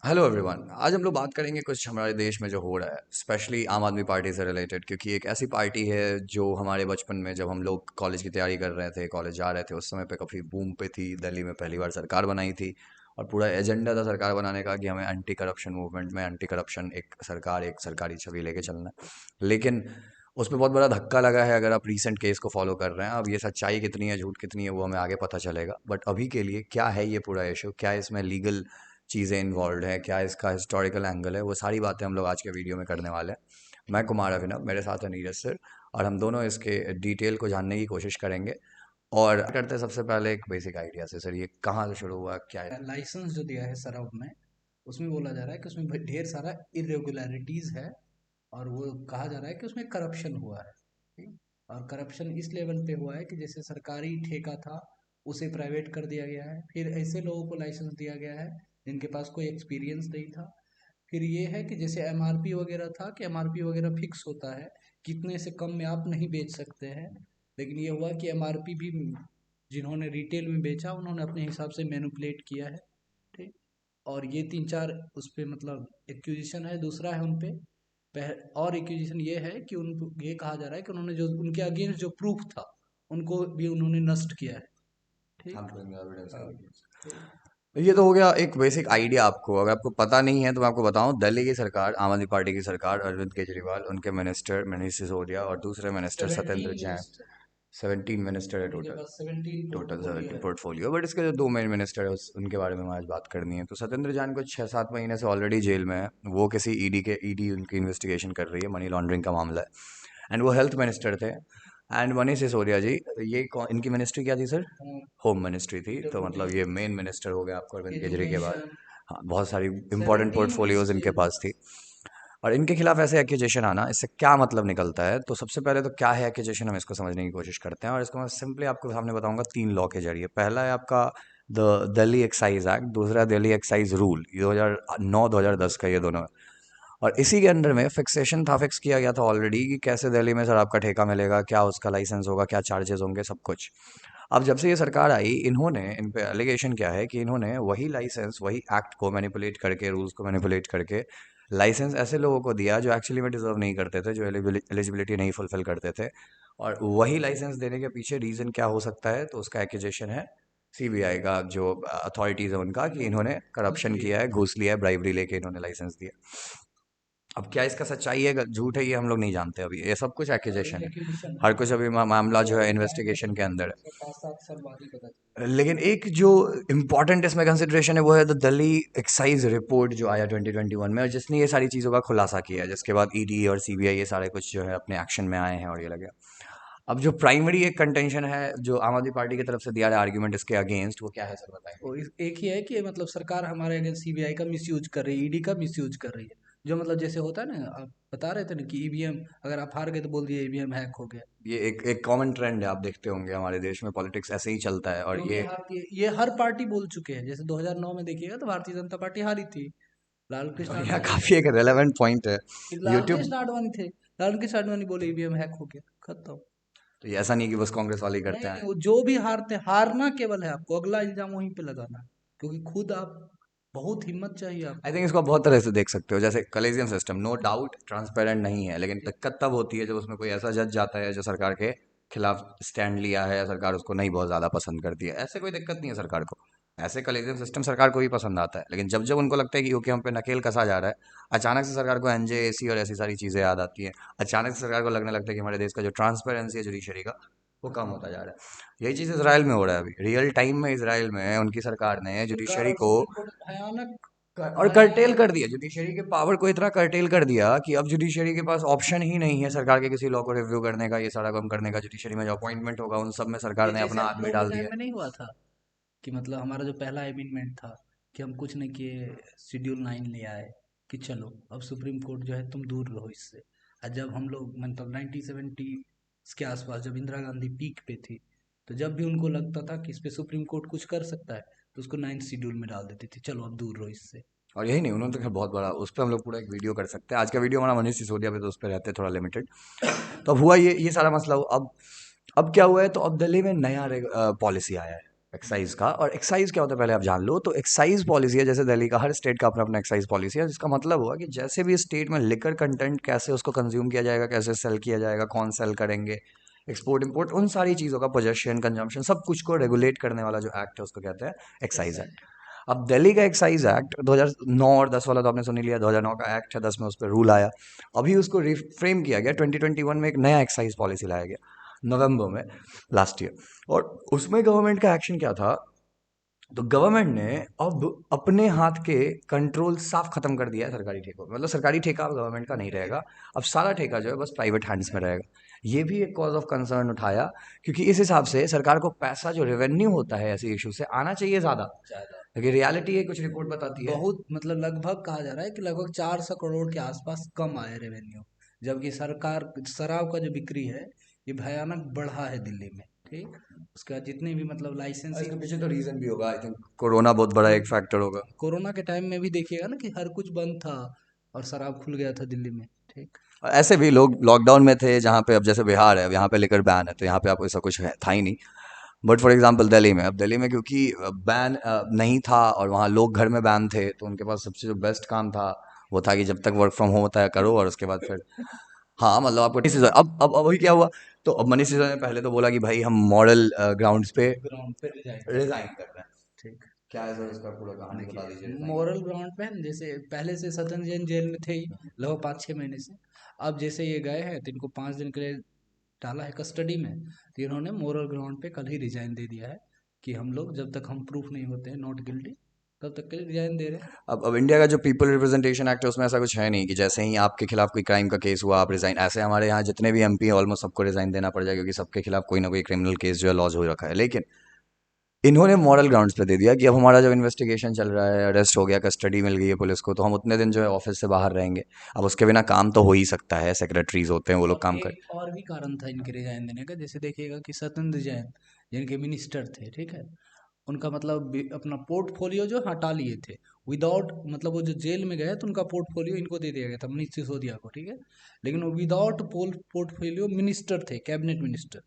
Hello everyone. आज हम लोग बात करेंगे कुछ हमारे देश में जो हो रहा है, स्पेशली आम आदमी पार्टी से रिलेटेड, क्योंकि एक ऐसी पार्टी है जो हमारे बचपन में जब हम लोग कॉलेज की तैयारी कर रहे थे, कॉलेज जा रहे थे, उस समय पे काफ़ी बूम पे थी। दिल्ली में पहली बार सरकार बनाई थी और पूरा एजेंडा था सरकार बनाने का कि हमें एंटी करप्शन मूवमेंट में एंटी करप्शन एक सरकार, एक सरकारी छवि लेके चलना है। लेकिन उसमें बहुत बड़ा धक्का लगा है। अगर आप रीसेंट केस को फॉलो कर रहे हैं, अब ये सच्चाई कितनी है झूठ कितनी है वो हमें आगे पता चलेगा, बट अभी के लिए क्या है ये पूरा इशू, क्या इसमें लीगल चीज़ें इन्वॉल्व है, क्या इसका हिस्टोरिकल एंगल है, वो सारी बातें हम लोग आज के वीडियो में करने वाले हैं। मैं कुमार अभिनव, मेरे साथ है नीरज सर, और हम दोनों इसके डिटेल को जानने की कोशिश करेंगे। और करते हैं सबसे पहले एक बेसिक आइडिया से। सर, ये कहाँ से शुरू हुआ, क्या है? लाइसेंस जो दिया है सरब में, उसमें बोला जा रहा है कि उसमें ढेर सारा इरेगुलरिटीज है। और वो कहा जा रहा है कि उसमें करप्शन हुआ है। ठीक। और करप्शन इस लेवल पे हुआ है कि जैसे सरकारी ठेका था उसे प्राइवेट कर दिया गया है, फिर ऐसे लोगों को लाइसेंस दिया गया है जिनके पास कोई एक्सपीरियंस नहीं था। फिर ये है कि जैसे एमआरपी वगैरह था कि एमआरपी वगैरह फिक्स होता है, कितने से कम में आप नहीं बेच सकते हैं। लेकिन ये हुआ कि एमआरपी भी जिन्होंने रिटेल में बेचा उन्होंने अपने हिसाब से मैनिपुलेट किया है। ठीक। और ये तीन चार उस पे मतलब एक्यूजिशन है। दूसरा है उन पे और एक्यूजिशन ये है कि उन ये कहा जा रहा है कि उन्होंने जो उनके अगेंस्ट जो प्रूफ था उनको भी उन्होंने नष्ट किया है। ठीक। हाँ। ठीक। ये तो हो गया एक बेसिक आइडिया आपको। अगर आपको पता नहीं है तो मैं आपको बताऊं, दिल्ली की सरकार, आम आदमी पार्टी की सरकार, अरविंद केजरीवाल, उनके मिनिस्टर मनीष सिसोदिया और दूसरे minister Satyendra 17 Jain. Minister 17 minister है उनके टोटल। पास 17 टोटल पोर्टफोलियो 17 है। पोर्टफोलियो, बट इसके जो दो मेन मिनिस्टर है उनके बारे में हमें आज बात करनी है। तो सत्येंद्र जैन को 6-7 महीने से ऑलरेडी जेल में है। वो किसी ईडी उनकी इन्वेस्टिगेशन कर रही है, मनी लॉन्ड्रिंग का मामला है। एंड वो हेल्थ मिनिस्टर थे। एंड मनीष सिसोदिया जी, इनकी मिनिस्ट्री क्या थी सर? होम मिनिस्ट्री थी। तो पीडब्ल्यूडी, मतलब ये मेन मिनिस्टर हो गया आपको अरविंद केजरी के बाद। एजुकेशन। हाँ, बहुत सारी इंपॉर्टेंट 17 पोर्टफोलियोज इनके मिनिस्ट्री। पास थी। और इनके खिलाफ ऐसे एक्यूजेशन आना, इससे क्या मतलब निकलता है? तो सबसे पहले तो क्या है एक्यूजेशन, हम इसको समझने की कोशिश करते हैं और इसको मैं सिंपली आपको सामने बताऊंगा 3 लॉ के जरिए। पहला है आपका द दिल्ली एक्साइज एक्ट, दूसरा दिल्ली एक्साइज रूल, ये 2009-2010 का, ये दोनों है। और इसी के अंडर में फिक्सेशन था, फिक्स किया गया था ऑलरेडी कि कैसे दिल्ली में सर आपका ठेका मिलेगा, क्या उसका लाइसेंस होगा, क्या चार्जेस होंगे, सब कुछ। अब जब से ये सरकार आई, इन्होंने, इन पे एलिगेशन क्या है कि इन्होंने वही लाइसेंस, वही एक्ट को मैनिपुलेट करके, रूल्स को मैनिपुलेट करके लाइसेंस ऐसे लोगों को दिया जो एक्चुअली में डिजर्व नहीं करते थे, जो एलिजिबिलिटी नहीं फुलफिल करते थे। और वही लाइसेंस देने के पीछे रीज़न क्या हो सकता है? तो उसका एक्यूजेशन है सीबीआई का, जो अथॉरिटीज़ है उनका, कि इन्होंने घूस करप्शन लिए। किया है, घूस लिया है, ब्राइबरी लेके इन्होंने लाइसेंस दिया। अब क्या इसका सच्चाई है झूठ है, ये हम लोग नहीं जानते अभी, ये सब कुछ अभी एक्यूजेशन है। एक्विजिशन है। हर कुछ अभी मामला जो वो है क्या है पता इन्वेस्टिगेशन के अंदर चलेगा, है। उसका 5-7 साल बाद ही पता चलेगा। लेकिन एक जो इम्पॉर्टेंट इसमें कंसिडरेशन है वो है द दिल्ली एक्साइज रिपोर्ट जो आया 2021 में, और जिसने ये सारी चीज़ों का खुलासा किया है, जिसके बाद ईडी और सीबीआई ये सारे कुछ जो है अपने एक्शन में आए हैं और ये लगे। अब जो प्राइमरी एक कंटेंशन है जो आम आदमी पार्टी की तरफ से दिया रहा आर्ग्यूमेंट इसके अगेंस्ट, वो क्या है सर, बताएंगे? वो एक ही है कि मतलब सरकार हमारे अगेंस्ट सीबीआई का मिसयूज कर रही है, ईडी का मिसयूज कर रही है। जो मतलब जैसे होता है ना, आप बता रहे थे ना कि ईवीएम, अगर आप हार गए तो बोल दिए ईवीएम हैक हो गया। ये एक एक कॉमन ट्रेंड है, आप देखते होंगे हमारे देश में पॉलिटिक्स ऐसे ही चलता है। और क्योंकि ये हारती ये हर पार्टी बोल चुके हैं। जैसे 2009 में देखिएगा तो भारतीय जनता पार्टी हारी थी, लाल कृष्ण और यहाँ आडवाणी काफ़ी थे। एक रेलेवेंट पॉइंट है। फिर लाल यूट्यूब। कृष्ण आडवाणी थे, लाल कृष्ण आडवाणी बोले ईवीएम हैक हो गया, खत्म। तो ये ऐसा नहीं कि बस कांग्रेस वाले ही करते नहीं, हैं। वो जो भी हारते, हारना केवल है, आपको अगला इल्जाम वहीं पे लगाना। क्योंकि खुद आप, बहुत हिम्मत चाहिए आई आपको। थिंक इसको आप बहुत तरह से देख सकते हो। जैसे collegium system, no doubt transparent नहीं है, लेकिन दिक्कत तब होती है जब उसमें कोई ऐसा जज जाता है जो सरकार के खिलाफ स्टैंड लिया है या सरकार उसको नहीं बहुत ज़्यादा पसंद करती है। ऐसे कोई दिक्कत नहीं है सरकार को। ऐसे कलेजियम सिस्टम सरकार को भी पसंद आता है, लेकिन जब जब उनको लगता है कि ओके हम पे नकेल कसा जा रहा है, अचानक से सरकार को एनजेएसी और ऐसी सारी चीज़ें याद आती हैं। अचानक से सरकार को लगने लगता है कि हमारे देश का जो ट्रांसपेरेंसी है जुडिशरी का, वो कम होता जा रहा है। यही चीज़ इसराइल में हो रहा है अभी रियल टाइम में। इसराइल में उनकी सरकार ने सरकार जुडिशरी और को सुप्रीम कोर्ट भयानक और कर्टेल भयानक। कर दिया, जुडिशरी के पावर को इतना कर्टेल कर दिया कि अब जुडिशरी के पास ऑप्शन ही नहीं है सरकार के किसी लॉ को रिव्यू करने का, ये सारा काम करने का। जुडिशरी में जो अपॉइंटमेंट होगा उन सब में सरकार ये ने जैसे अपना हम आदमी लोगों के डाल टाइम दिया में नहीं हुआ था कि मतलब हमारा जो पहला एमिनमेंट था कि हम कुछ नहीं किए, शेड्यूल 9 ले आए कि चलो अब सुप्रीम कोर्ट जो है तुम दूर रहो इससे। और जब हम लोग मतलब 1970 के आसपास, जब इंदिरा गांधी पीक पे थी, तो जब भी उनको लगता था कि इस पे सुप्रीम कोर्ट कुछ कर सकता है तो उसको 9th शेड्यूल में डाल देती थी, चलो अब दूर रहो इससे। और यही नहीं, उन्होंने तो खैर बहुत बड़ा, उस पर हम लोग पूरा एक वीडियो कर सकते हैं। आज का वीडियो हमारा मनीष सिसोदिया पे, तो उस पर रहते हैं थोड़ा लिमिटेड। तो अब हुआ ये सारा मसला हुआ। अब क्या हुआ है, तो अब दिल्ली में नया पॉलिसी आया है। एक्साइज का। और एक्साइज क्या होता है पहले आप जान लो। तो एक्साइज पॉलिसी है, जैसे दिल्ली का हर स्टेट का अपना अपना एक्साइज पॉलिसी है, जिसका मतलब हुआ कि जैसे भी स्टेट में लिकर कंटेंट कैसे उसको कंज्यूम किया जाएगा, कैसे सेल किया जाएगा, कौन सेल करेंगे, एक्सपोर्ट इंपोर्ट, उन सारी चीज़ों का पोजेशन कंजम्पशन सब कुछ को रेगुलेट करने वाला जो एक्ट है उसको कहते हैं एक्साइज एक्ट। अब दिल्ली का एक्साइज एक्ट 2009 और 10 वाला तो आपने सुन ही लिया, 2009 का एक्ट है, 10 में उस पर रूल आया। अभी उसको रिफ्रेम किया गया, 2021 में एक नया एक्साइज पॉलिसी लाया गया नवंबर में, लास्ट ईयर। और उसमें गवर्नमेंट का एक्शन क्या था, तो गवर्नमेंट ने अब अपने हाथ के कंट्रोल साफ खत्म कर दिया है सरकारी ठेकों पे। मतलब सरकारी ठेका अब गवर्नमेंट का नहीं रहेगा, अब सारा ठेका जो है बस प्राइवेट हैंड्स में रहेगा। ये भी एक कॉज ऑफ कंसर्न उठाया, क्योंकि इस हिसाब से सरकार को पैसा जो रेवेन्यू होता है ऐसे इशू से आना चाहिए ज़्यादा, लेकिन रियलिटी है कुछ रिपोर्ट बताती है। बहुत मतलब लगभग कहा जा रहा है कि लगभग 400 करोड़ के आसपास कम आए रेवेन्यू, जबकि सरकार शराब का जो बिक्री है ये भयानक बढ़ा है दिल्ली में। ठीक, उसके बाद जितने भी मतलब इसके लाइसेंसिंग, पीछे तो रीजन भी होगा, आई थिंक कोरोना बहुत बड़ा एक फैक्टर होगा। कोरोना के टाइम में भी देखिएगा ना कि हर कुछ बंद था और शराब खुल गया था दिल्ली में। ठीक, और ऐसे भी लोग लॉकडाउन में थे, जहाँ पे अब जैसे बिहार है, यहाँ पे लेकर बैन है, तो यहाँ पे आपको ऐसा कुछ है था ही नहीं। बट फॉर एग्जांपल दिल्ली में, अब दिल्ली में क्योंकि बैन नहीं था और वहाँ लोग घर में बैन थे, तो उनके पास सबसे जो बेस्ट काम था वो था कि जब तक वर्क फ्रॉम होम होता है करो, और उसके बाद फिर हाँ मतलब आपको मनीष सिसोदिया, अब अभी क्या हुआ, तो अब मनीष सिसोदिया ने पहले तो बोला कि भाई हम मॉडल ग्राउंड्स पे ग्राउंड पे रिजाइन कर रहे रिजाइन हैं। कर रहे हैं। ठीक, क्या है सर इसका पूरा कहानी बता देखिए दीजिए रिजाइन का। मोरल ग्राउंड पे न, जैसे पहले से सतन जैन जेल में थे ही लगभग 5-6 महीने से। अब जैसे ये गए हैं तो इनको 5 दिन के लिए डाला है कस्टडी में, तो इन्होंने मोरल ग्राउंड पे कल ही रिजाइन दे दिया है कि हम लोग जब तक हम प्रूफ नहीं होते हैं नॉट गिल्टी तब तक के लिए रिजाइन दे रहे हैं। अब इंडिया का जो पीपल रिप्रेजेंटेशन एक्ट है उसमें ऐसा कुछ है नहीं कि जैसे ही आपके खिलाफ कोई क्राइम का केस हुआ आप रिजाइन, ऐसे हमारे यहाँ जितने भी एमपी ऑलमोस्ट सबको रिजाइन देना पड़ जाए, क्योंकि सबके खिलाफ कोई ना कोई क्रिमिनल केस जो है लॉज हो रखा है। लेकिन इन्होंने मॉरल ग्राउंड्स पे दे दिया कि अब हमारा जब इन्वेस्टिगेशन चल रहा है, अरेस्ट हो गया, कस्टडी मिल गई है पुलिस को, तो हम उतने दिन जो है ऑफिस से बाहर रहेंगे। अब उसके बिना काम तो हो ही सकता है, सेक्रेटरीज होते हैं वो लोग और काम कर। एक और भी कारण था इनके रिजाइन देने का। जैसे देखिएगा कि सत्येंद्र जैन जिनके मिनिस्टर थे, ठीक है, उनका मतलब अपना पोर्टफोलियो जो हटा लिए थे विदाउट, मतलब वो जो जेल में गए तो उनका पोर्टफोलियो इनको दे दिया गया था मनीष सिसोदिया को। ठीक है, लेकिन वो विदाउट पोर्टफोलियो मिनिस्टर थे, कैबिनेट मिनिस्टर।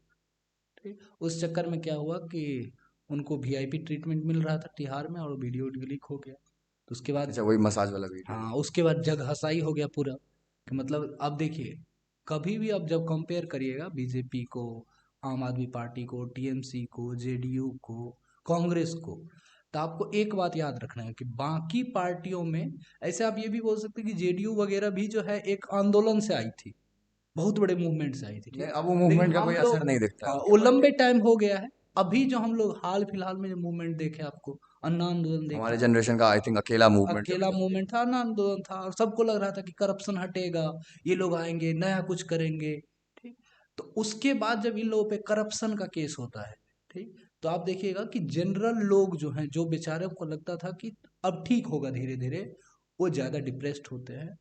ठीक, उस चक्कर में क्या हुआ कि उनको वीआईपी ट्रीटमेंट मिल रहा था तिहाड़ में और वीडियो लीक हो गया। तो उसके बाद, अच्छा, वही मसाज वाला वीडियो। हाँ, उसके बाद जग हसाई हो गया पूरा कि मतलब अब देखिए, कभी भी अब जब कंपेयर करिएगा बीजेपी को, आम आदमी पार्टी को, टीएमसी को, जेडीयू को, कांग्रेस को, तो आपको एक बात याद रखना है कि बाकी पार्टियों में, ऐसे आप ये भी बोल सकते हैं कि जेडीयू वगैरह भी जो है एक आंदोलन से आई थी, बहुत बड़े मूवमेंट से आई थी। नहीं, ठीक, अब वो लेकिन मूवमेंट का हम कोई असर लोग, नहीं दिखता है हाँ, उनके वो पार्टी लंबे में। टाइम हो गया है। अभी जो हम लोग हाल फिलहाल में जो मूवमेंट देखे आपको, अन्ना आंदोलन हमारे देखे, जनरेशन का आई थिंक अकेला मूवमेंट जो अकेला अभी तक मूवमेंट था ना, आंदोलन था, और सबको लग रहा था कि करप्शन हटेगा, ये लोग आएंगे नया कुछ करेंगे। ठीक, तो उसके बाद जब इन लोगों पे करप्शन का केस होता है, ठीक, तो आप देखिएगा कि जनरल लोग जो हैं, जो बेचारे को लगता था कि अब ठीक होगा धीरे धीरे, वो ज़्यादा डिप्रेस्ड होते हैं।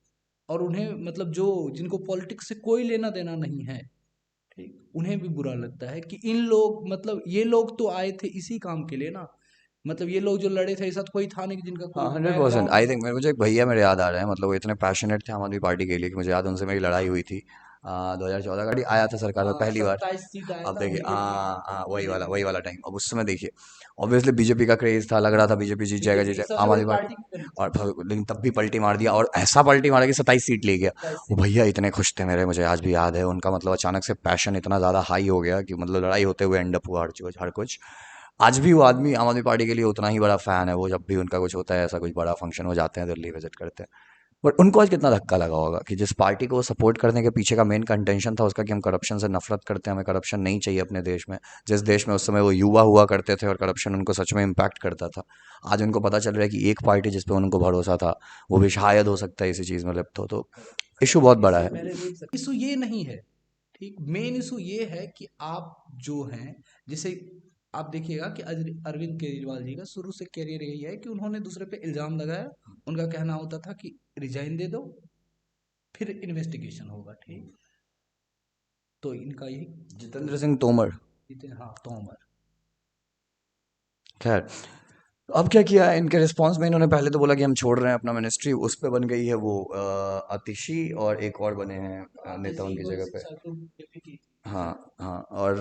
और उन्हें मतलब जो, जिनको पॉलिटिक्स से कोई लेना देना नहीं है, ठीक, उन्हें भी बुरा लगता है कि इन लोग, मतलब ये लोग तो आए थे इसी काम के लिए ना, मतलब ये लोग जो लड़े थे ऐसा तो कोई था नहीं कि जिनका हाँ कोई 100%। बैकग्राउंड आई था। थिंक मुझे एक भैया मेरे याद आ रहे हैं, मतलब वो इतने पैशनेट थे आम आदमी पार्टी के लिए कि मुझे याद है उनसे मेरी लड़ाई हुई थी। 2014 का आया था सरकार में पहली बार। 27 सीट आया अब था देखिए, उनके भी, हाँ हाँ, वही ये वाला भी वही था। वाला टाइम। अब उस समय देखिए, ऑब्वियसली बीजेपी का क्रेज था, लग रहा था बीजेपी जीत जाएगा, जीत बीजेपी जाएगा, सबसे आम बड़ी आदमी पार्टी। पार्टी क्यों नहीं थी? और लेकिन तब भी पलटी मार दिया, और ऐसा पलटी मारा कि 27 सीट ले गया। 27 सीट वो भैया इतने खुश थे मेरे, मुझे आज भी याद है उनका, मतलब अचानक से पैशन इतना ज़्यादा हाई हो गया कि मतलब लड़ाई होते हुए एंड अप हुआ हर कुछ। आज भी वो आदमी आम आदमी पार्टी के लिए उतना ही बड़ा फैन है। वो जब भी उनका कुछ होता है, ऐसा कुछ बड़ा फंक्शन हो जाते हैं, दिल्ली विजिट करते हैं। बट उनको आज कितना धक्का लगा होगा कि जिस पार्टी को वो सपोर्ट करने के पीछे का मेन कंटेंशन था उसका कि हम करप्शन से नफरत करते हैं, हमें करप्शन नहीं चाहिए अपने देश में, जिस देश में उस समय वो युवा हुआ करते थे और करप्शन उनको सच में इम्पैक्ट करता था, आज उनको पता चल रहा है कि एक पार्टी जिस पे उनको भरोसा था वो भी शायद हो सकता है इसी चीज़ में लिप्त हो, तो इशू बहुत बड़ा इशू है। पहले देख सकते, इशू ये नहीं है। ठीक, मेन इशू ये है कि आप जो हैं, जैसे आप देखिएगा कि अरविंद केजरीवाल जी का शुरू से करियर यही है कि उन्होंने दूसरे पे इल्जाम लगाया। उनका कहना होता था कि रिजाइन दे दो, फिर इन्वेस्टिगेशन होगा। ठीक, तो इनका यही, जितेंद्र सिंह तोमर, जितने, हाँ, तोमर। खैर, तो अब क्या किया है इनके रिस्पांस में, इन्होंने पहले तो बोला कि हम छोड़ रहे हैं अपना मिनिस्ट्री, उस पे बन गई है वो आतिशी, और एक और बने हैं नेता आतिशी उनकी को जगह पे। शिक्षा तो ये भी की थी। हाँ हाँ। और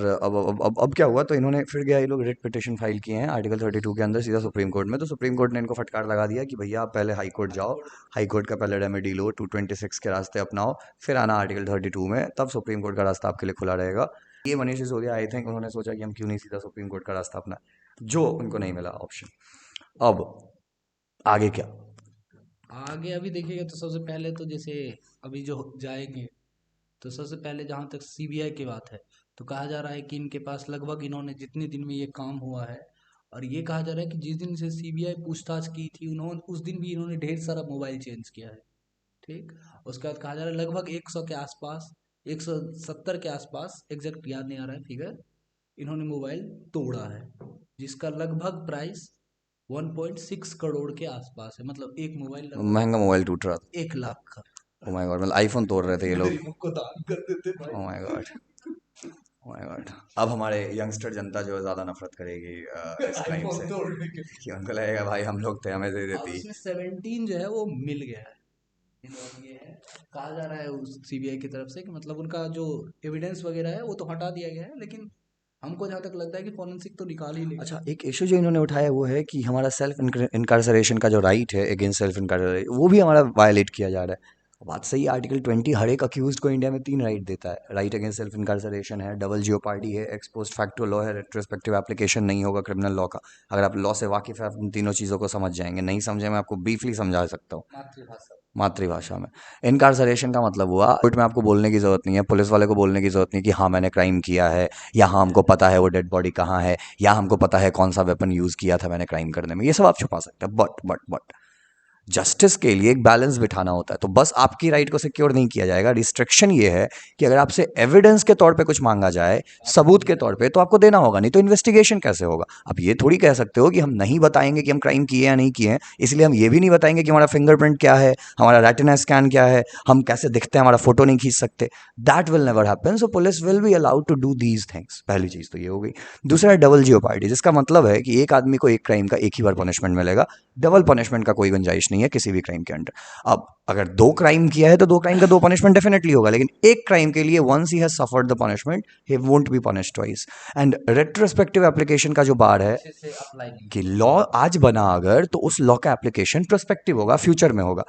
अब क्या हुआ, तो इन्होंने फिर गया, ये लोग रिट पिटिशन फाइल किए हैं आर्टिकल 32 के अंदर सीधा सुप्रीम कोर्ट में। तो सुप्रीम कोर्ट ने इनको फटकार लगा दिया कि भैया आप पहले हाई कोर्ट हाई जाओ, कोर्ट। हाई कोर्ट का पहले रेमेडी लो, 226 के रास्ते अपनाओ, फिर आना आर्टिकल 32 में, तब सुप्रीम कोर्ट का रास्ता आपके लिए खुला रहेगा। ये मनीष सिसोदिया आई थिंक उन्होंने सोचा कि हम क्यों नहीं सीधा सुप्रीम कोर्ट का रास्ता अपना, जो उनको नहीं मिला ऑप्शन। अब आगे क्या? आगे अभी देखिएगा तो सबसे पहले तो जैसे अभी जो जाएंगे, तो सबसे पहले जहाँ तक सीबीआई की बात है, तो कहा जा रहा है कि इनके पास लगभग इन्होंने जितने दिन में ये काम हुआ है, और ये कहा जा रहा है कि जिस दिन से सीबीआई पूछताछ की थी उन्होंने उस दिन भी इन्होंने ढेर सारा मोबाइल चेंज किया है। ठीक। उसके बाद कहा जा रहा है लगभग 100 के आसपास, 170 के आसपास, एग्जैक्ट याद नहीं आ रहा है फिगर, इन्होंने मोबाइल तोड़ा है, जिसका लगभग प्राइस 1.6 करोड़ के आसपास है। मतलब एक मोबाइल लगभग महंगा मोबाइल टूट रहा था। 1 लाख का। ओ माय गॉड, मतलब आईफोन तोड़ रहे थे ये लोग। गरीबों को दान कर देते भाई। Oh my God, oh my God. अब हमारे यंगस्टर जनता जो है ज़्यादा नफरत करेगी इस क्राइम आईफोन से, तोड़ने के। कि उनको लगेगा भाई हम लोग थे, हमें दे अब देती। उसमें 17 जो है वो मिल गया है। और ये है, कहा जा रहा है उस सीबीआई की तरफ से कि मतलब उनका जो एविडेंस वगैरह है वो तो हटा दिया गया है, लेकिन हमको जहाँ तक लगता है कि फोरेंसिक तो निकाल ही लेगा। अच्छा, एक इशू जो इन्होंने उठाया वो है कि हमारा सेल्फ इनकार्सरेशन का जो राइट है, अगेंस्ट सेल्फ इनकार्सरेशन, वो भी हमारा वायलेट किया जा रहा है। बात सही है, आर्टिकल 20 हर एक अक्यूज को इंडिया में 3 राइट देता है। राइट अगेंस्ट सेल्फ इनकार्सरेशन है, डबल जियो पार्टी है, एक्स पोस्ट फैक्टो लॉ है, रेट्रोस्पेक्टिव एप्लीकेशन नहीं होगा क्रिमिनल लॉ का। अगर आप लॉ से वाकिफ है, आप इन तीनों चीज़ों को समझ जाएंगे। नहीं समझे, मैं आपको ब्रीफली समझा सकता हूँ मातृभाषा। मातृभाषा में। इनकार्सरेशन का मतलब हुआ, कोर्ट में आपको बोलने की जरूरत नहीं है, पुलिस वाले को बोलने की जरूरत नहीं कि हाँ मैंने क्राइम किया है, या हाँ हमको पता है वो डेड बॉडी कहाँ है, या हमको पता है कौन सा वेपन यूज किया था मैंने क्राइम करने में। ये सब आप छुपा सकते हैं, बट जस्टिस के लिए एक बैलेंस बिठाना होता है। तो बस आपकी राइट को सिक्योर नहीं किया जाएगा। रिस्ट्रिक्शन ये है कि अगर आपसे एविडेंस के तौर पे कुछ मांगा जाए, आपको सबूत के देना तौर पे, तो आपको देना होगा, नहीं तो इन्वेस्टिगेशन कैसे होगा? आप ये थोड़ी कह सकते हो कि हम नहीं बताएंगे कि हम क्राइम किए या नहीं किए हैं, इसलिए हम ये भी नहीं बताएंगे कि हमारा फिंगरप्रिंट क्या है, हमारा रेटिना स्कैन क्या है, हम कैसे दिखते हैं, हमारा फोटो नहीं खींच सकते। That will never happen. So police will be allowed to do these things. पहली चीज तो ये हो गई। दूसरा है डबल जियो पार्टी, जिसका मतलब है कि एक आदमी को एक क्राइम का एक ही बार पनिशमेंट मिलेगा। डबल पनिशमेंट का कोई गुंजाइश नहीं है किसी भी क्राइम के अंडर। अब अगर 2 क्राइम किया है तो 2 क्राइम का 2 पनिशमेंट डेफिनेटली होगा, लेकिन एक क्राइम के लिए once he has suffered the punishment, he won't be punished twice. And retrospective application का जो बार है अच्छे से अप्लाई नहीं कि किया। लॉ आज बना अगर, तो उस लॉ का एप्लीकेशन प्रोस्पेक्टिव होगा, फ्यूचर में होगा।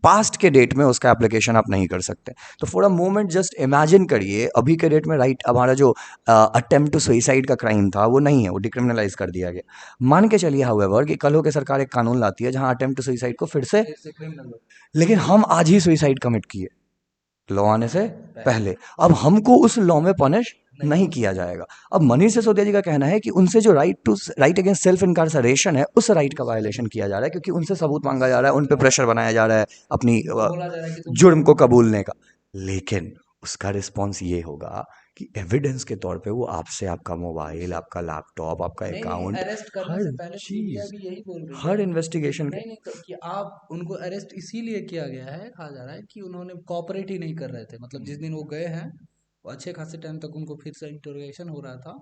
पास्ट के डेट में उसका एप्लीकेशन आप नहीं कर सकते। तो for a moment just imagine करिए, अभी के डेट में राइट, हमारा जो अटेम्प्ट टू सुइसाइड का क्राइम था वो नहीं है, वो डिक्रिमिनलाइज कर दिया गया। मान के चलिए हाउएवर कि कल हो के सरकार एक कानून लाती है जहां अटेम्प्ट टू सुइसाइड को फिर से, फिर से क्रिमिनल हो। लेकिन हम आज ही सुइसाइड कमिट किए लॉ आने से पहले पहले, अब हमको उस लॉ में पनिश नहीं नहीं किया। किया जाएगा। अब मनीष सिसोदिया जी का कहना है कि उनसे जो राइट अगेंस्ट सेल्फ इनकार्सरेशन है, उस राइट का वायलेशन किया जा रहा है, क्योंकि उनसे सबूत मांगा जा रहा है, उन पे प्रेशर बनाया जा रहा है अपनी उनको बोला जा रहा है कि तुम जुर्म को कबूलने का। लेकिन उसका रिस्पॉन्स ये होगा कि एविडेंस के तौर पे वो आपसे आपका मोबाइल, आपका लैपटॉप, आपका नहीं नहीं, अकाउंट, अरेस्ट करने से हर पहले सीबीआई चीज, भी यही बोल रही है। हर इन्वेस्टिगेशन के। नहीं नहीं, कि आप उनको अरेस्ट इसीलिए किया गया है, कहा जा रहा है कि उन्होंने कॉपरेट ही नहीं कर रहे थे। मतलब जिस दिन वो गए हैं, वो अच्छे खासे टाइम तक उनको फिर से इंटरोगेशन हो रहा था,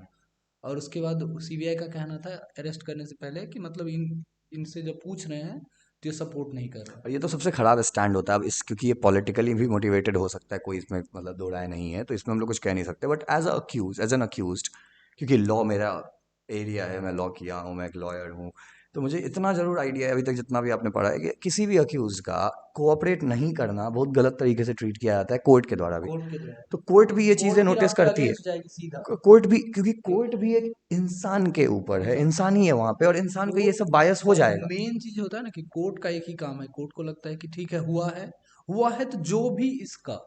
और उसके बाद सीबीआई का कहना था अरेस्ट करने से पहले कि मतलब इनसे जब पूछ रहे हैं तो ये सपोर्ट नहीं कर रहे हैं। और ये तो सबसे खराब स्टैंड होता है अब इस, क्योंकि ये पॉलिटिकली भी मोटिवेटेड हो सकता है, कोई इसमें मतलब दो राय नहीं है, तो इसमें हम लोग कुछ कह नहीं सकते। बट एज एन अक्यूज, क्योंकि लॉ मेरा एरिया है, मैं लॉ किया हूँ, मैं एक लॉयर हूँ, तो मुझे इतना ज़रूर आइडिया है अभी तक जितना भी आपने पढ़ा है कि किसी भी अक्यूज का कोऑपरेट नहीं करना बहुत गलत तरीके से ट्रीट किया जाता है कोर्ट के द्वारा भी। कोर्ट के द्वारा। तो कोर्ट भी ये चीज़ें कोर्ट फिर नोटिस आपके करती है। अगेंस्ट जाएगी सीधा। कोर्ट भी, क्योंकि कोर्ट भी एक इंसान के ऊपर है, इंसान ही है वहां पे, और इंसान को ये कोर्ट, सब बायस हो और जाएगा। मेन चीज होता है ना कि कोर्ट का एक ही काम है, कोर्ट को लगता है कि ठीक है हुआ है, हुआ है तो जो भी इसका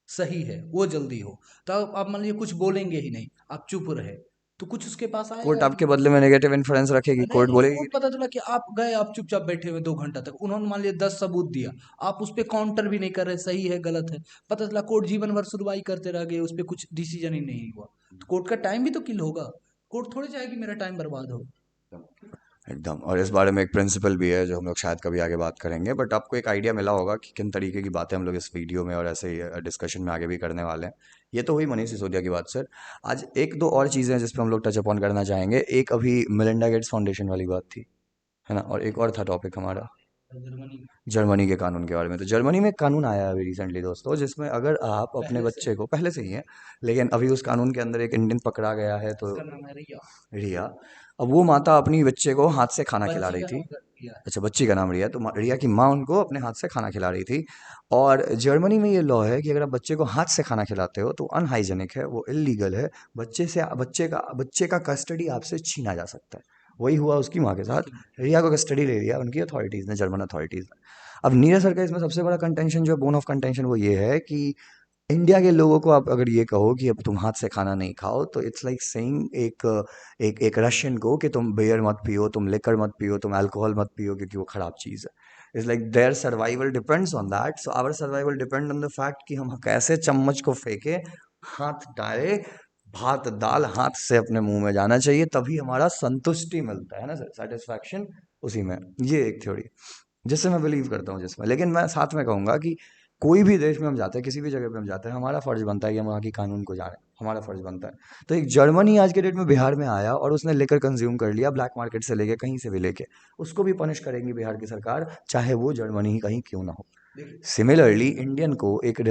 सही है वो जल्दी हो। तो आप मान लीजिए कुछ बोलेंगे ही नहीं, आप चुप रहे, तो कुछ उसके पास आएगा कोर्ट ही आपके नहीं। बदले में नेगेटिव इन्फ्लुएंस रखेगी, नहीं कोर्ट नहीं, बोलेगी कोर्ट पता चला कि आप गए, आप चुपचाप बैठे हुए 2 घंटा तक, उन्होंने मान लिया 10 सबूत दिया, आप उस पर काउंटर भी नहीं कर रहे, सही है गलत है, पता चला कोर्ट जीवन भर सुनवाई करते रह गए, उस पर कुछ डिसीजन ही नहीं हुआ, तो कोर्ट का टाइम भी तो किल होगा। कोर्ट थोड़ी चाहेगी मेरा टाइम बर्बाद हो। एकदम। और इस बारे में एक प्रिंसिपल भी है जो हम लोग शायद कभी आगे बात करेंगे, बट आपको एक आइडिया मिला होगा कि किन तरीके की बातें हम लोग इस वीडियो में और ऐसे ही डिस्कशन में आगे भी करने वाले हैं। ये तो हुई मनीष सिसोदिया की बात सर। आज एक दो और चीज़ें हैं जिस पर हम लोग टच अपॉन करना चाहेंगे। एक अभी मिलिंडा गेट्स फाउंडेशन वाली बात थी, है ना, और एक और था टॉपिक हमारा। जर्मनी जर्मनी के कानून के बारे में। तो जर्मनी में एक कानून आया है अभी रिसेंटली दोस्तों, जिसमें अगर आप अपने पहले से बच्चे को, पहले से ही है, लेकिन अभी उस कानून के अंदर एक इंडियन पकड़ा गया है, तो उसका नाम है रिया। रिया। अब वो माता अपनी बच्चे को हाथ से खाना खिला बच्ची रही का थी। नाम रिया है। अच्छा, बच्ची का नाम रिया, तो रिया की माँ उनको अपने हाथ से खाना खिला रही थी। और जर्मनी में ये लॉ है कि अगर आप बच्चे को हाथ से खाना खिलाते हो तो अनहाइजेनिक है, वो इलीगल है। बच्चे का कस्टडी आपसे छीना जा सकता है। वही हुआ उसकी माँ के साथ। लेकिन रिया को कस्टडी ले लिया उनकी अथॉरिटीज़ ने, जर्मन अथॉरिटीज़ ने। अब नीरज सर का इसमें सबसे बड़ा कंटेंशन जो है, बोन ऑफ कंटेंशन, वो ये है कि इंडिया के लोगों को आप अगर ये कहो कि अब तुम हाथ से खाना नहीं खाओ, तो इट्स लाइक सेइंग एक रशियन को कि तुम बियर मत पियो, तुम लिकर मत पियो, तुम अल्कोहल मत पियो, क्योंकि वो खराब चीज़ है। It's like their survival depends on that, so our survival depend on the fact कि हम कैसे चम्मच को फेंके, हाथ डाले, भात दाल हाथ से अपने मुंह में जाना चाहिए, तभी हमारा संतुष्टि मिलता है ना सर, सेटिस्फैक्शन उसी में। ये एक थ्योरी जिससे मैं बिलीव करता हूँ, जिसमें, लेकिन मैं साथ में कहूँगा कि कोई भी देश में हम जाते हैं, किसी भी जगह पे हम जाते हैं, हमारा फर्ज बनता है कि हम वहाँ की कानून को जानें। हमारा फर्ज बनता है। तो एक जर्मनी आज के डेट में बिहार में आया और उसने लेकर कंज्यूम कर लिया, ब्लैक मार्केट से लेके, कहीं से भी लेके, उसको भी पनिश करेंगी बिहार की सरकार, चाहे वो जर्मनी ही कहीं क्यों ना हो। देखिए सिमिलरली इंडियन को एक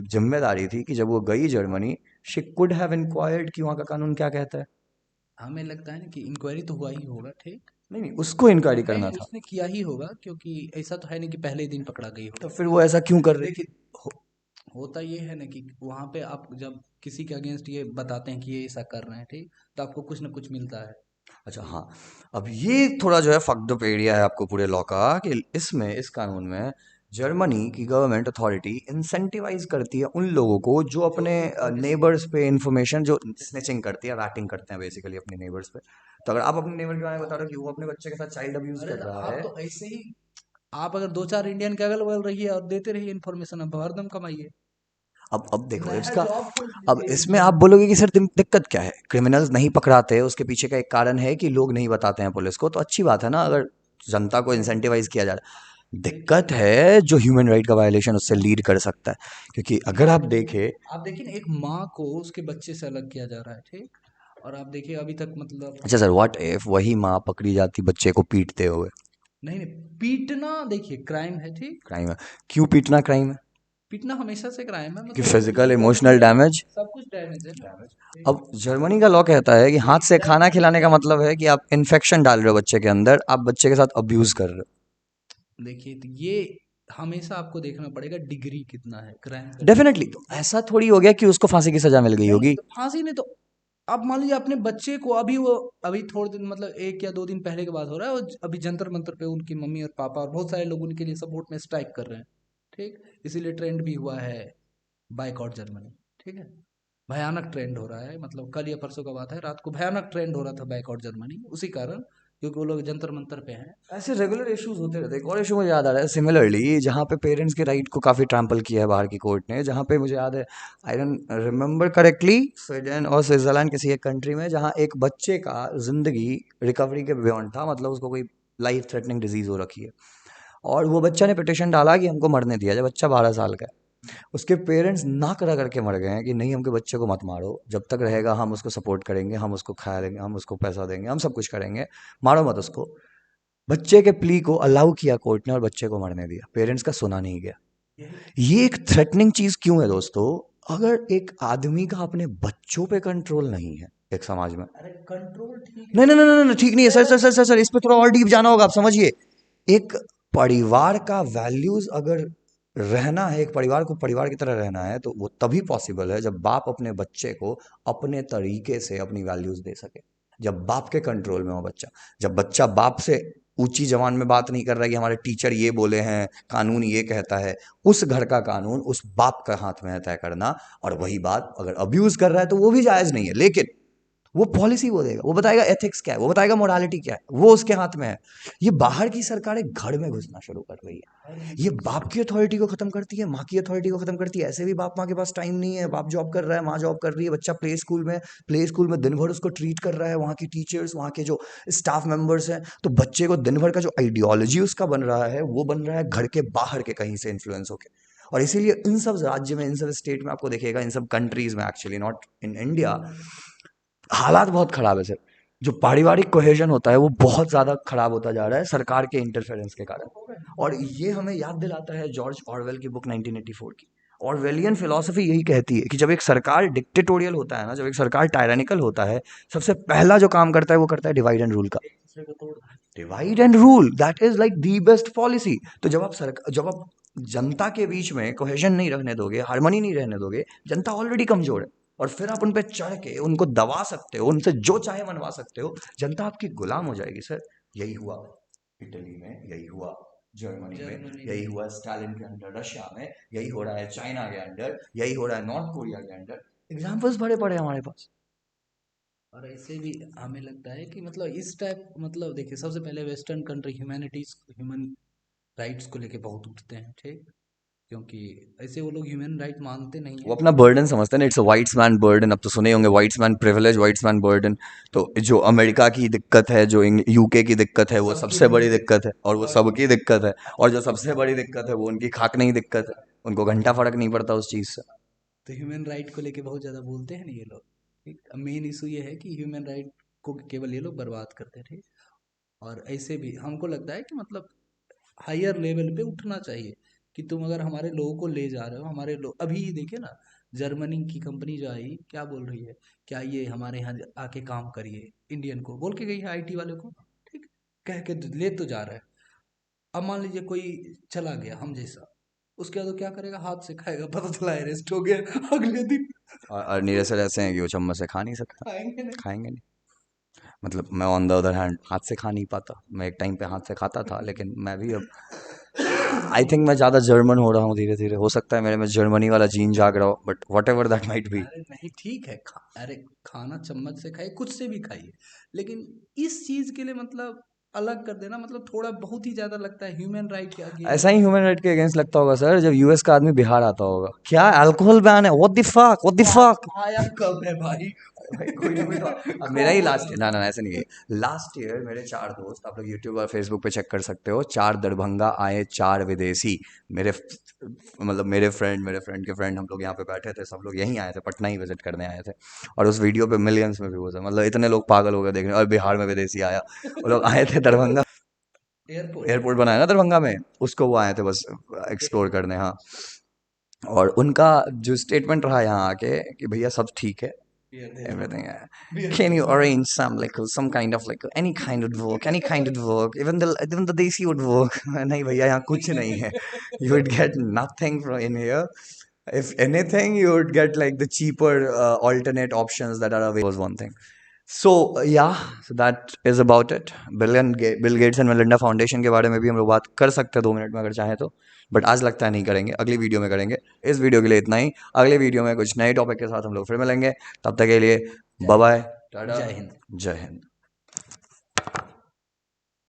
जिम्मेदारी थी कि जब वो गई Germany, she could have inquired कि वहाँ का कानून क्या कहता है। हमें लगता है ना कि इंक्वायरी तो हुआ ही होगा, ठीक। नहीं नहीं, उसको इंक्वायरी नहीं करना नहीं, था। उसने किया ही होगा, क्योंकि ऐसा तो है नहीं कि पहले ही दिन पकड़ा गई तो होगी। फिर वो ऐसा क्यों कर रही थी? देखिए होता ये है ना कि वहाँ पे आप जब किसी के अगेंस्ट ये बताते हैं कि ये ऐसा कर रहे हैं, ठीक, तो आपको कुछ ना कुछ मिलता है। अच्छा ठीक। हाँ। अब ये थोड़ा जो है फक्ड अप एरिया है आपको पूरे लॉ का, कि इसमें, इस कानून में, जर्मनी की गवर्नमेंट अथॉरिटी इंसेंटिवाइज करती है उन लोगों को जो जो अपने प्रोटेस्ट नेबर्स पे इंफॉर्मेशन, जो स्नेचिंग करती है, रैटिंग करते हैं बेसिकली अपने नेबर्स पे। तो अगर आप अपने नेबर के बारे में बता रहे हो कि वो अपने बच्चे के साथ चाइल्ड अब्यूज अरे कर तो रहा आप है। तो ऐसे ही, आप अगर दो चार इंडियन के अगल बगल रहिए और देते रहिए इन्फॉर्मेशन, अब हरदम कमाइए। अब देखो नया इसका, जॉब खोल अब दीजिए इसमें इंडिया आप में। बोलोगे कि सर दिक्कत क्या है, क्रिमिनल्स नहीं पकड़ाते, उसके पीछे का एक कारण है कि लोग नहीं बताते हैं पुलिस को, तो अच्छी बात है ना अगर जनता को इंसेंटिवाइज किया जा रहा है। देखिए दिक्कत है जो ह्यूमन राइट का वायलेशन उससे लीड कर सकता है, क्योंकि अगर आप देखें। आप देखिए ना, एक माँ को उसके बच्चे से अलग किया जा रहा है, ठीक। और आप देखिए अभी तक मतलब, अच्छा सर, व्हाट इफ वही माँ पकड़ी जाती बच्चे को पीटते हुए? नहीं नहीं, पीटना देखिए क्राइम है, ठीक। क्राइम है। क्यों पीटना क्राइम है? पीटना हमेशा से क्राइम है, कि मतलब physical physical emotional damage, damage. सब कुछ डैमेज है ना। ठीक। अब जर्मनी का लॉ कहता है कि हाथ से खाना खिलाने का मतलब है कि आप इन्फेक्शन डाल रहे हो बच्चे के अंदर, आप बच्चे के साथ अब्यूज कर रहे देखिए तो ये हमेशा आपको देखना पड़ेगा डिग्री कितना है क्राइम हो। करने डेफिनेटली, की। तो ऐसा थोड़ी हो गया कि उसको फांसी की सजा मिल गई नहीं होगी। तो फांसी नहीं तो, आप मान लीजिए अपने बच्चे को अभी वो, अभी थोड़े दिन मतलब एक या दो दिन पहले की बात हो रहा है, वो अभी जंतर मंतर पे उनकी मम्मी और पापा और बहुत सारे लोग उनके लिए सपोर्ट में स्ट्राइक कर रहे हैं, ठीक। इसीलिए ट्रेंड भी हुआ है बाइकआउट जर्मनी, ठीक है। भयानक ट्रेंड हो रहा है, मतलब कल या परसों का बात है, रात को भयानक ट्रेंड हो रहा था बाइकआउट जर्मनी, उसी कारण, क्योंकि वो लोग जंतर मंतर पे हैं। ऐसे रेगुलर इश्यूज होते रहते हैं। एक और इशू मुझे याद आ रहा है सिमिलरली, जहाँ पे पेरेंट्स के राइट को काफ़ी ट्रैम्पल किया है बाहर की कोर्ट ने, जहाँ पे मुझे याद है, I don't remember correctly, Sweden और स्विट्जरलैंड किसी एक कंट्री में, जहाँ एक बच्चे का जिंदगी रिकवरी के बियॉन्ड था, मतलब उसको कोई लाइफ थ्रेटनिंग डिजीज हो रखी है, और वो बच्चा ने पिटिशन डाला कि हमको मरने दिया, जब बच्चा 12 साल का है। उसके पेरेंट्स ना करा करके मर गए हैं कि नहीं, हमके बच्चे को मत मारो, जब तक रहेगा हम उसको सपोर्ट करेंगे, हम उसको खा लेंगे, हम उसको पैसा देंगे, हम सब कुछ करेंगे, मारो मत उसको। बच्चे के प्ली को अलाउ किया कोर्ट ने और बच्चे को मरने दिया, पेरेंट्स का सुना नहीं गया। यही। ये एक थ्रेटनिंग चीज क्यों है दोस्तों? अगर एक आदमी का अपने बच्चों पे कंट्रोल नहीं है एक समाज में। अरे कंट्रोल ठीक नहीं है, नहीं नहीं नहीं नहीं, ठीक नहीं है sir, self sir sir sir sir, इस पे थोड़ा और डीप जाना होगा, आप समझिए। एक परिवार हाँ। का वैल्यूज अगर रहना है, एक परिवार को परिवार की तरह रहना है, तो वो तभी पॉसिबल है जब बाप अपने बच्चे को अपने तरीके से अपनी वैल्यूज दे सके, जब बाप के कंट्रोल में हो बच्चा। जब बच्चा बाप से ऊंची जबान में बात नहीं कर रहा है कि हमारे टीचर ये बोले हैं, कानून ये कहता है, उस घर का कानून उस बाप का हाथ में है तय करना। और वही बात अगर अब्यूज कर रहा है तो वो भी जायज नहीं है, लेकिन वो पॉलिसी वो देगा, वो बताएगा एथिक्स क्या है, वो बताएगा मोरालिटी क्या है, वो उसके हाथ में है। ये बाहर की सरकारें घर में घुसना शुरू कर रही है। हर ये चीज बाप की अथॉरिटी को खत्म करती है, माँ की अथॉरिटी को खत्म करती है। ऐसे भी बाप माँ के पास टाइम नहीं है, बाप जॉब कर रहा है, माँ जॉब कर रही है, बच्चा प्ले स्कूल में दिन भर उसको ट्रीट कर रहा है, वहाँ की टीचर्स, वहाँ के जो स्टाफ मेंबर्स हैं, तो बच्चे को दिन भर का जो आइडियोलॉजी उसका बन रहा है, वो बन रहा है घर के बाहर के कहीं से इन्फ्लुएंस होके। और इसीलिए इन सब राज्य में, इन सब स्टेट में, आपको देखिएगा, इन सब कंट्रीज में, एक्चुअली नॉट इन इंडिया, हालात बहुत खराब है सर। जो पारिवारिक कोहेजन होता है वो बहुत ज़्यादा खराब होता जा रहा है सरकार के इंटरफेरेंस के कारण। और ये हमें याद दिलाता है जॉर्ज ऑरवेल की बुक 1984 की। ऑरवेलियन फिलॉसफी यही कहती है कि जब एक सरकार डिक्टेटोरियल होता है ना, जब एक सरकार टायरानिकल होता है, सबसे पहला जो काम करता है वो करता है डिवाइड एंड रूल का। Divide and rule, that is like the best policy. तो जब आप जनता के बीच में कोहेजन नहीं रखने दोगे, हार्मनी नहीं रहने दोगे, जनता ऑलरेडी कमजोर है, और फिर आप उन पे चढ़ के उनको दबा सकते हो, उनसे जो चाहे मनवा सकते हो, जनता आपकी गुलाम हो जाएगी सर। यही हुआ इटली में, यही हुआ जर्मनी में, यही हुआ स्टालिन के अंडर रशिया में, यही हो रहा है चाइना के अंडर, यही हो रहा है नॉर्थ कोरिया के अंडर। एग्जाम्पल्स बड़े पड़े हमारे पास। और ऐसे भी हमें लगता है कि मतलब इस टाइप, मतलब देखिए सबसे पहले western country humanities, human rights को लेके बहुत उठते हैं, ठीक, क्योंकि ऐसे वो लोग ह्यूमन राइट मानते नहीं वो है। अपना बर्डन समझते हैं ना, it's a whites man burden. अब तो सुने होंगे whites man privilege, whites man burden. तो जो अमेरिका की दिक्कत है, जो यूके की दिक्कत है, वो सबकी सबसे बड़ी बड़ी दिक्कत। दिक्कत है, और वो सबकी दिक्कत है। और जो सबसे बड़ी दिक्कत है वो उनकी खाक नहीं दिक्कत है, उनको घंटा फर्क नहीं पड़ता उस चीज़ से। तो ह्यूमन राइट को लेके बहुत ज़्यादा बोलते हैं ना ये लोग, ठीक। मेन इशू ये है कि ह्यूमन राइट को केवल ये लोग बर्बाद करते थे। और ऐसे भी हमको लगता है कि मतलब हायर लेवल पे उठना चाहिए, कि तुम अगर हमारे लोगों को ले जा रहे हो, हमारे लोग अभी देखिए ना, जर्मनी की कंपनी जो आई क्या बोल रही है, क्या ये हमारे यहाँ आके काम करिए, इंडियन को बोल के गई है, आईटी वाले को, ठीक, कह के ले तो जा रहा है। अब मान लीजिए कोई चला गया हम जैसा, उसके बाद वो क्या करेगा, हाथ से खाएगा, पता चला अरेस्ट हो गया, अगले दिन और नीरज सर ऐसे हैं कि वो चम्मच से खा नहीं सकता, खाएंगे नहीं। खाएंगे नहीं। मतलब मैं ऑन द अदर हैंड हाथ से खा नहीं पाता, मैं एक टाइम पे हाथ से खाता था, लेकिन मैं भी अब आई थिंक मैं ज़्यादा जर्मन हो रहा हूँ धीरे धीरे। हो सकता है मेरे में जर्मनी वाला जीन जाग रहा हो, but what ever that might be. अरे नहीं, ठीक है, अरे खाना चम्मच से खाइए, कुछ से भी खाइए, लेकिन इस चीज के लिए मतलब अलग कर देना, मतलब थोड़ा बहुत ही ज्यादा लगता है ह्यूमन राइट के ऐसा अगेंस्ट। ही ह्यूमन राइट के अगेंस्ट लगता होगा सर जब यूएस का आदमी बिहार आता होगा, क्या अल्कोहल बैन है, what the fuck, what the fuck. आया कब है भाई? भाई कोई ना कोई तो। अब मेरा ही कौन लास्ट, बोला? ना ना ऐसे नहीं है। लास्ट ईयर मेरे चार दोस्त, आप लोग यूट्यूब और फेसबुक पे चेक कर सकते हो, चार दरभंगा आए, चार विदेशी। मेरे मतलब मेरे फ्रेंड के फ्रेंड, हम लोग यहाँ पे बैठे थे, सब लोग यहीं आए थे, पटना ही विजिट करने आए थे। और उस वीडियो पे मिलियंस में व्यूज है, मतलब इतने लोग पागल हो गए देखने, और बिहार में विदेशी आया। वो लोग आए थे दरभंगा, एयरपोर्ट। एयरपोर्ट बनाया ना दरभंगा में, उसको वो आए थे बस एक्सप्लोर करने, हाँ। और उनका जो स्टेटमेंट रहा यहाँ आके कि भैया सब ठीक है, बियर दे दो, everything. बियर Can दे you दो। arrange some kind of like any kind of work, any kind of work, even the desi would work. नहीं भैया यहाँ कुछ नहीं है, you would get nothing from in here. If anything, you would get like the cheaper alternate options that are available. Was one thing. So yeah, so that is about it. Bill Gates and Melinda foundation के बारे में भी हम लोग बात कर सकते हैं 2 मिनट में अगर चाहें तो, बट आज लगता है नहीं करेंगे, अगली वीडियो में करेंगे। इस वीडियो के लिए इतना ही, अगले वीडियो में कुछ नए टॉपिक के साथ हम लोग फिर मिलेंगे। तब तक के लिए बाय जय बाय, हिंद। टाटा, जय हिंद। जय हिंद।